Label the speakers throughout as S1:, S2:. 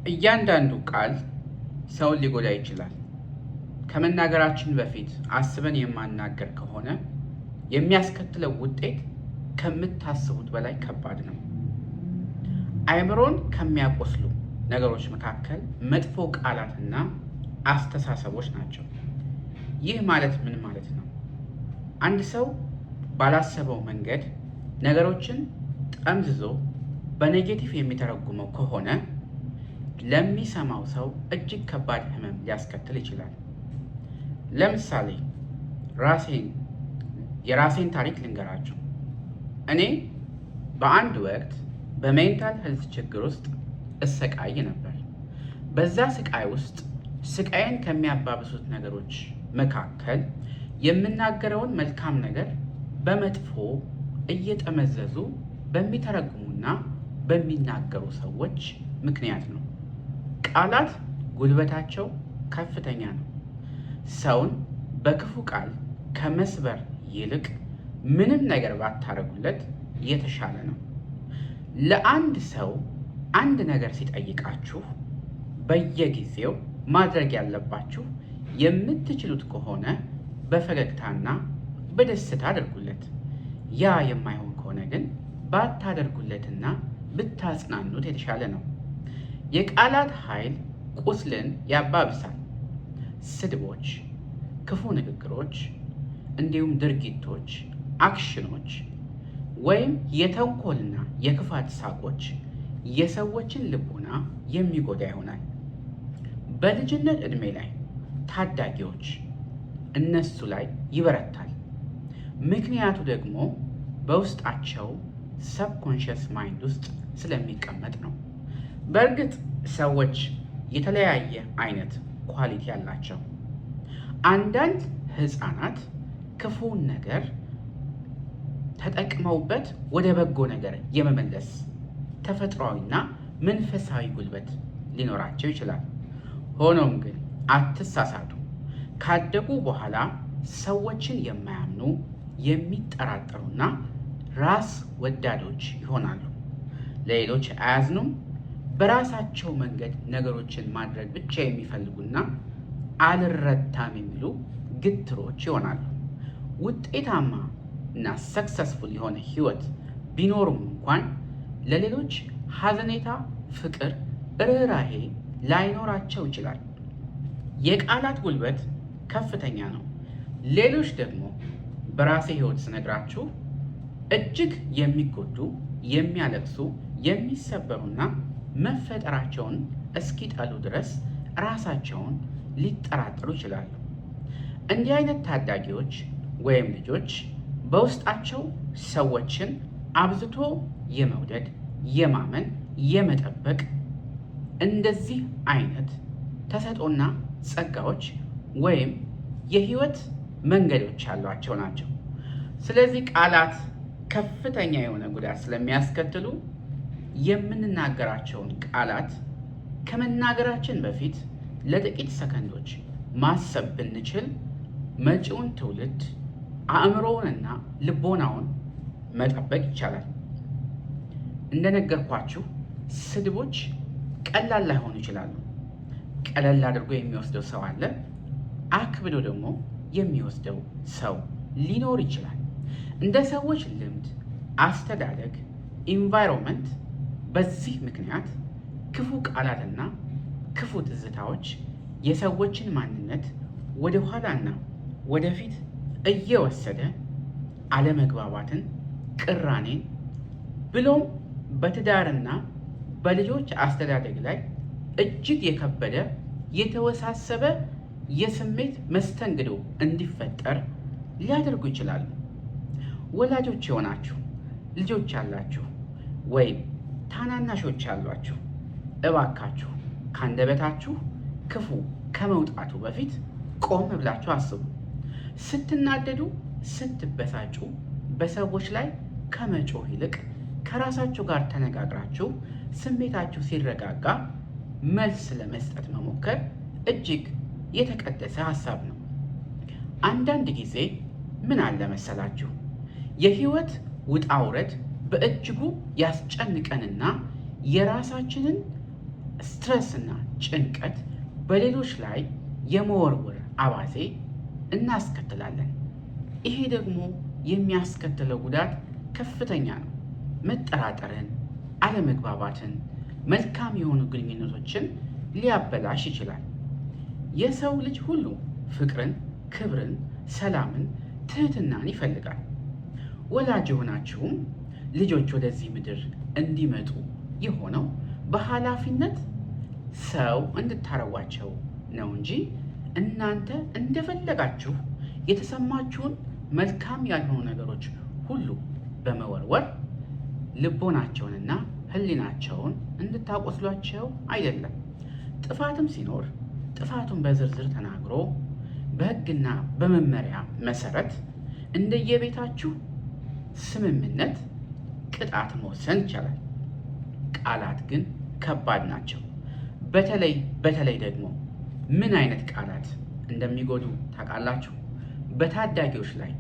S1: እያንዳንዱ ቃል ሰውን ሊጎዳ ይችላል። ከመናገራችን በፊት አስበን የማናገር ከሆነ የሚያስከትለው ውጤት ከምታስቡት በላይ ከባድ ነው። አእምሮን ከሚያቆስሉ ነገሮች መካከል መጥፎ ቃላትና አስተሳሰቦች ናቸው። ይህ ማለት ምን ማለት ነው? አንድ ሰው ባላሰበው መንገድ ነገሮችን ጠምዝዞ በኔጌቲቭ የሚተረጉመው ከሆነ ለሚሰማው ሰው እጅግ ከባድ ሕመም ሊያስከትል ይችላል። ለምሳሌ የራሴን ታሪክ ልንገራችሁ። እኔ በአንድ ወቅት በሜንታል ሄልዝ ችግር ውስጥ እሰቃይ ነበር። በዛ ስቃይ ውስጥ ስቃይን ከሚያባብሱት ነገሮች መካከል የምናገረውን መልካም ነገር በመጥፎ እየጠመዘዙ በሚተረጉሙና በሚናገሩ ሰዎች ምክንያት ነው። ቃላት ጉልበታቸው ከፍተኛ ነው። ሰውን በክፉ ቃል ከመስበር ይልቅ ምንም ነገር ባታረጉለት የተሻለ ነው። ለአንድ ሰው አንድ ነገር ሲጠይቃችሁ በየጊዜው ማድረግ ያለባችሁ የምትችሉት ከሆነ በፈገግታና በደስታ አድርጉለት። ያ የማይሆን ከሆነ ግን ባታደርጉለትና ብታጽናኑት የተሻለ ነው። የቃላት ኃይል ቁስልን ያባብሳል። ስድቦች፣ ክፉ ንግግሮች፣ እንዲሁም ድርጊቶች፣ አክሽኖች ወይም የተንኮልና የክፋት ሳቆች የሰዎችን ልቦና የሚጎዳ ይሆናል። በልጅነት ዕድሜ ላይ ታዳጊዎች እነሱ ላይ ይበረታል። ምክንያቱ ደግሞ በውስጣቸው ሰብኮንሽስ ማይንድ ውስጥ ስለሚቀመጥ ነው። በእርግጥ ሰዎች የተለያየ አይነት ኳሊቲ ያላቸው። አንዳንድ ሕፃናት ክፉን ነገር ተጠቅመውበት ወደ በጎ ነገር የመመለስ ተፈጥሯዊና መንፈሳዊ ጉልበት ሊኖራቸው ይችላል። ሆኖም ግን አትሳሳቱ። ካደጉ በኋላ ሰዎችን የማያምኑ የሚጠራጠሩና ራስ ወዳዶች ይሆናሉ። ለሌሎች አያዝኑም። በራሳቸው መንገድ ነገሮችን ማድረግ ብቻ የሚፈልጉና አልረታም የሚሉ ግትሮች ይሆናሉ። ውጤታማ እና ሰክሰስፉል የሆነ ህይወት ቢኖሩም እንኳን ለሌሎች ሀዘኔታ፣ ፍቅር፣ ርኅራሄ ላይኖራቸው ይችላል። የቃላት ጉልበት ከፍተኛ ነው። ሌሎች ደግሞ በራሴ ህይወት ስነግራችሁ እጅግ የሚጎዱ፣ የሚያለቅሱ፣ የሚሰበሩና መፈጠራቸውን እስኪጠሉ ድረስ ራሳቸውን ሊጠራጠሩ ይችላሉ። እንዲህ አይነት ታዳጊዎች ወይም ልጆች በውስጣቸው ሰዎችን አብዝቶ የመውደድ፣ የማመን፣ የመጠበቅ እንደዚህ አይነት ተሰጥኦና ጸጋዎች ወይም የህይወት መንገዶች ያሏቸው ናቸው። ስለዚህ ቃላት ከፍተኛ የሆነ ጉዳት ስለሚያስከትሉ የምንናገራቸውን ቃላት ከመናገራችን በፊት ለጥቂት ሰከንዶች ማሰብ ብንችል መጪውን ትውልድ አእምሮውንና ልቦናውን መጠበቅ ይቻላል። እንደነገርኳችሁ ስድቦች ቀላል ላይሆኑ ይችላሉ። ቀለል አድርጎ የሚወስደው ሰው አለ። አክብዶ ደግሞ የሚወስደው ሰው ሊኖር ይችላል። እንደ ሰዎች ልምድ፣ አስተዳደግ፣ ኢንቫይሮንመንት በዚህ ምክንያት ክፉ ቃላትና ክፉ ትዝታዎች የሰዎችን ማንነት ወደ ኋላና ወደፊት እየወሰደ አለመግባባትን፣ ቅራኔን ብሎም በትዳርና በልጆች አስተዳደግ ላይ እጅግ የከበደ የተወሳሰበ የስሜት መስተንግዶ እንዲፈጠር ሊያደርጉ ይችላሉ። ወላጆች የሆናችሁ ልጆች ያላችሁ ወይም ታናናሾች ያሏችሁ እባካችሁ ካንደበታችሁ ክፉ ከመውጣቱ በፊት ቆም ብላችሁ አስቡ። ስትናደዱ፣ ስትበሳጩ በሰዎች ላይ ከመጮህ ይልቅ ከራሳችሁ ጋር ተነጋግራችሁ ስሜታችሁ ሲረጋጋ መልስ ለመስጠት መሞከር እጅግ የተቀደሰ ሀሳብ ነው። አንዳንድ ጊዜ ምን አለ መሰላችሁ፣ የህይወት ውጣ ውረድ በእጅጉ ያስጨንቀንና የራሳችንን ስትረስና ጭንቀት በሌሎች ላይ የመወርወር አባዜ እናስከትላለን። ይሄ ደግሞ የሚያስከትለው ጉዳት ከፍተኛ ነው። መጠራጠርን፣ አለመግባባትን፣ መልካም የሆኑ ግንኙነቶችን ሊያበላሽ ይችላል። የሰው ልጅ ሁሉ ፍቅርን፣ ክብርን፣ ሰላምን፣ ትህትናን ይፈልጋል። ወላጅ የሆናችሁም ልጆች ወደዚህ ምድር እንዲመጡ የሆነው በኃላፊነት ሰው እንድታረጓቸው ነው እንጂ እናንተ እንደፈለጋችሁ የተሰማችሁን መልካም ያልሆኑ ነገሮች ሁሉ በመወርወር ልቦናቸውንና ሕሊናቸውን እንድታቆስሏቸው አይደለም። ጥፋትም ሲኖር ጥፋቱን በዝርዝር ተናግሮ በሕግና በመመሪያ መሰረት እንደየቤታችሁ ስምምነት ቅጣት መወሰን ይቻላል። ቃላት ግን ከባድ ናቸው። በተለይ ደግሞ ምን አይነት ቃላት እንደሚጎዱ ታውቃላችሁ? በታዳጊዎች ላይ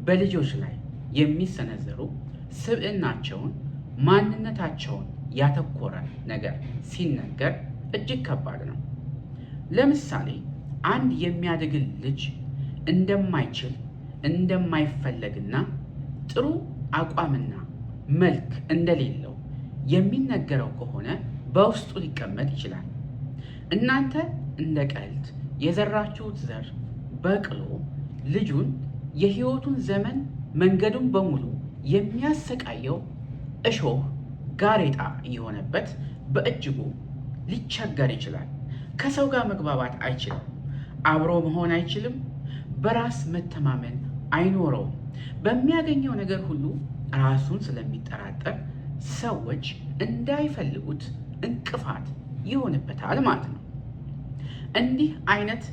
S1: በልጆች ላይ የሚሰነዘሩ ስብዕናቸውን፣ ማንነታቸውን ያተኮረ ነገር ሲነገር እጅግ ከባድ ነው። ለምሳሌ አንድ የሚያድግል ልጅ እንደማይችል እንደማይፈለግና ጥሩ አቋምና መልክ እንደሌለው የሚነገረው ከሆነ በውስጡ ሊቀመጥ ይችላል። እናንተ እንደ ቀልድ የዘራችሁት ዘር በቅሎ ልጁን የሕይወቱን ዘመን መንገዱን በሙሉ የሚያሰቃየው እሾህ ጋሬጣ እየሆነበት በእጅጉ ሊቸገር ይችላል። ከሰው ጋር መግባባት አይችልም። አብሮ መሆን አይችልም። በራስ መተማመን አይኖረውም። በሚያገኘው ነገር ሁሉ ራሱን ስለሚጠራጠር ሰዎች እንዳይፈልጉት እንቅፋት ይሆንበታል ማለት ነው። እንዲህ አይነት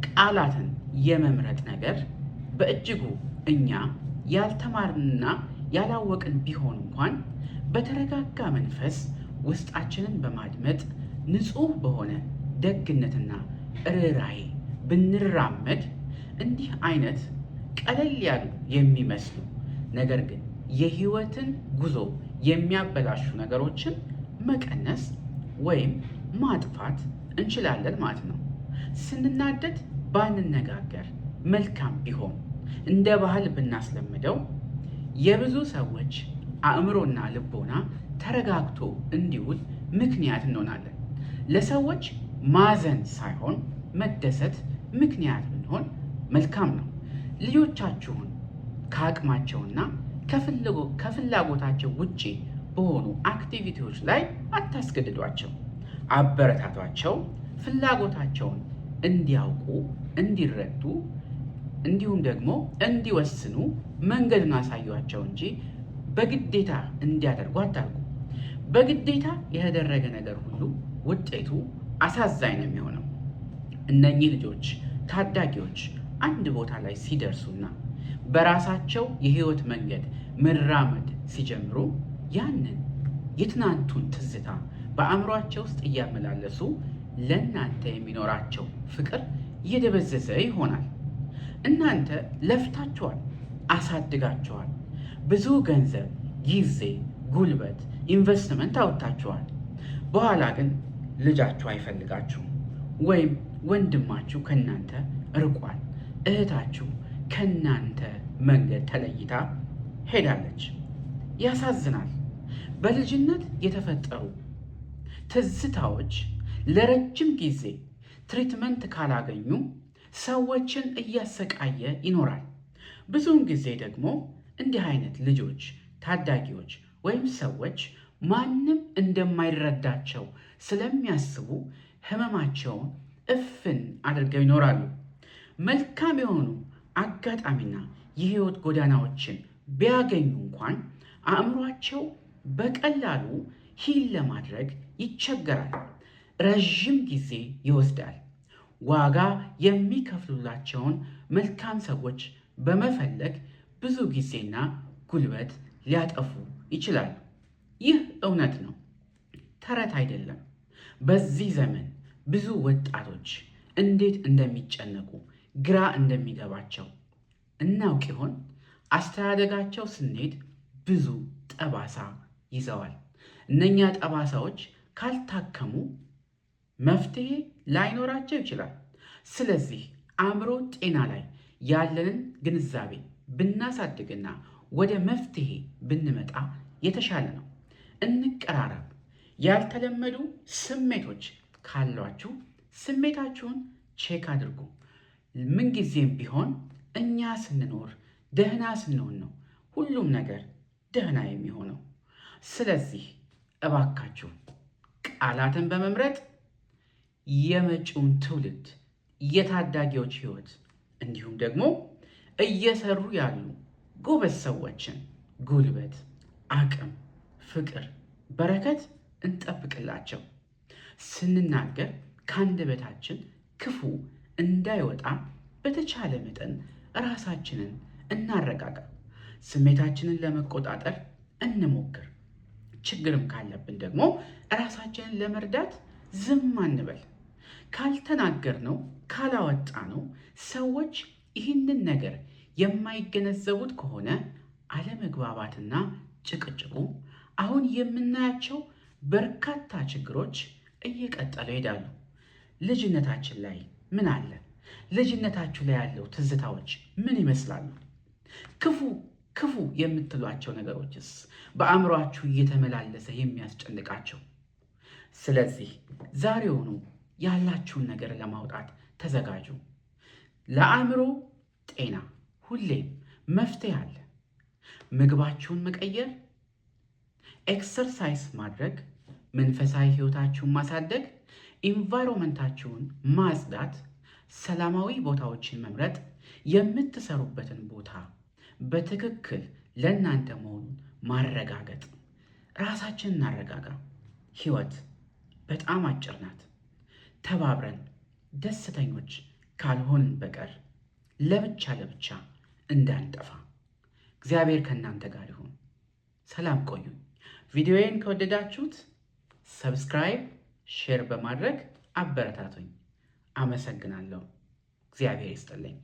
S1: ቃላትን የመምረጥ ነገር በእጅጉ እኛ ያልተማርንና ያላወቅን ቢሆን እንኳን በተረጋጋ መንፈስ ውስጣችንን በማድመጥ ንጹሕ በሆነ ደግነትና ርኅራኄ ብንራመድ እንዲህ አይነት ቀለል ያሉ የሚመስሉ ነገር ግን የሕይወትን ጉዞ የሚያበላሹ ነገሮችን መቀነስ ወይም ማጥፋት እንችላለን ማለት ነው። ስንናደድ ባንነጋገር መልካም ቢሆን እንደ ባህል ብናስለምደው የብዙ ሰዎች አእምሮና ልቦና ተረጋግቶ እንዲውል ምክንያት እንሆናለን። ለሰዎች ማዘን ሳይሆን መደሰት ምክንያት ብንሆን መልካም ነው። ልጆቻችሁን ከአቅማቸውና ከፍላጎታቸው ውጪ በሆኑ አክቲቪቲዎች ላይ አታስገድዷቸው። አበረታቷቸው። ፍላጎታቸውን እንዲያውቁ፣ እንዲረዱ እንዲሁም ደግሞ እንዲወስኑ መንገዱን አሳዩአቸው እንጂ በግዴታ እንዲያደርጉ አታርጉ። በግዴታ የተደረገ ነገር ሁሉ ውጤቱ አሳዛኝ ነው የሚሆነው። እነኚህ ልጆች ታዳጊዎች አንድ ቦታ ላይ ሲደርሱና በራሳቸው የህይወት መንገድ መራመድ ሲጀምሩ ያንን የትናንቱን ትዝታ በአእምሯቸው ውስጥ እያመላለሱ ለእናንተ የሚኖራቸው ፍቅር እየደበዘዘ ይሆናል። እናንተ ለፍታችኋል፣ አሳድጋችኋል፣ ብዙ ገንዘብ፣ ጊዜ፣ ጉልበት፣ ኢንቨስትመንት አውጥታችኋል። በኋላ ግን ልጃችሁ አይፈልጋችሁም፣ ወይም ወንድማችሁ ከእናንተ ርቋል፣ እህታችሁ ከእናንተ መንገድ ተለይታ ሄዳለች። ያሳዝናል። በልጅነት የተፈጠሩ ትዝታዎች ለረጅም ጊዜ ትሪትመንት ካላገኙ ሰዎችን እያሰቃየ ይኖራል። ብዙውን ጊዜ ደግሞ እንዲህ አይነት ልጆች፣ ታዳጊዎች ወይም ሰዎች ማንም እንደማይረዳቸው ስለሚያስቡ ህመማቸውን እፍን አድርገው ይኖራሉ። መልካም የሆኑ አጋጣሚና የህይወት ጎዳናዎችን ቢያገኙ እንኳን አእምሯቸው በቀላሉ ሂል ለማድረግ ይቸገራል። ረዥም ጊዜ ይወስዳል። ዋጋ የሚከፍሉላቸውን መልካም ሰዎች በመፈለግ ብዙ ጊዜና ጉልበት ሊያጠፉ ይችላሉ። ይህ እውነት ነው፣ ተረት አይደለም። በዚህ ዘመን ብዙ ወጣቶች እንዴት እንደሚጨነቁ ግራ እንደሚገባቸው እናውቅ ይሆን? አስተዳደጋቸው ስንሄድ ብዙ ጠባሳ ይዘዋል። እነኛ ጠባሳዎች ካልታከሙ መፍትሄ ላይኖራቸው ይችላል። ስለዚህ አእምሮ ጤና ላይ ያለንን ግንዛቤ ብናሳድግና ወደ መፍትሄ ብንመጣ የተሻለ ነው። እንቀራረብ። ያልተለመዱ ስሜቶች ካሏችሁ ስሜታችሁን ቼክ አድርጉ። ምንጊዜም ቢሆን እኛ ስንኖር ደህና ስንሆን ነው ሁሉም ነገር ደህና የሚሆነው። ስለዚህ እባካችሁ ቃላትን በመምረጥ የመጪውን ትውልድ የታዳጊዎች ሕይወት እንዲሁም ደግሞ እየሰሩ ያሉ ጎበዝ ሰዎችን ጉልበት፣ አቅም፣ ፍቅር፣ በረከት እንጠብቅላቸው። ስንናገር ከአንደበታችን ክፉ እንዳይወጣ በተቻለ መጠን ራሳችንን እናረጋጋ። ስሜታችንን ለመቆጣጠር እንሞክር። ችግርም ካለብን ደግሞ ራሳችንን ለመርዳት ዝም አንበል። ካልተናገርነው ካላወጣነው ሰዎች ይህንን ነገር የማይገነዘቡት ከሆነ አለመግባባትና ጭቅጭቁ አሁን የምናያቸው በርካታ ችግሮች እየቀጠሉ ይሄዳሉ። ልጅነታችን ላይ ምን አለ? ልጅነታችሁ ላይ ያለው ትዝታዎች ምን ይመስላሉ? ክፉ የምትሏቸው ነገሮችስ በአእምሯችሁ እየተመላለሰ የሚያስጨንቃቸው? ስለዚህ ዛሬውኑ ያላችሁን ነገር ለማውጣት ተዘጋጁ። ለአእምሮ ጤና ሁሌም መፍትሄ አለ። ምግባችሁን መቀየር፣ ኤክሰርሳይዝ ማድረግ፣ መንፈሳዊ ህይወታችሁን ማሳደግ፣ ኢንቫይሮንመንታችሁን ማጽዳት፣ ሰላማዊ ቦታዎችን መምረጥ፣ የምትሰሩበትን ቦታ በትክክል ለእናንተ መሆኑን ማረጋገጥ። ራሳችንን እናረጋጋ። ህይወት በጣም አጭር ናት። ተባብረን ደስተኞች ካልሆንን በቀር ለብቻ እንዳንጠፋ። እግዚአብሔር ከእናንተ ጋር ይሁን። ሰላም ቆዩ። ቪዲዮዬን ከወደዳችሁት ሰብስክራይብ፣ ሼር በማድረግ አበረታቱኝ። አመሰግናለሁ። እግዚአብሔር ይስጥልኝ።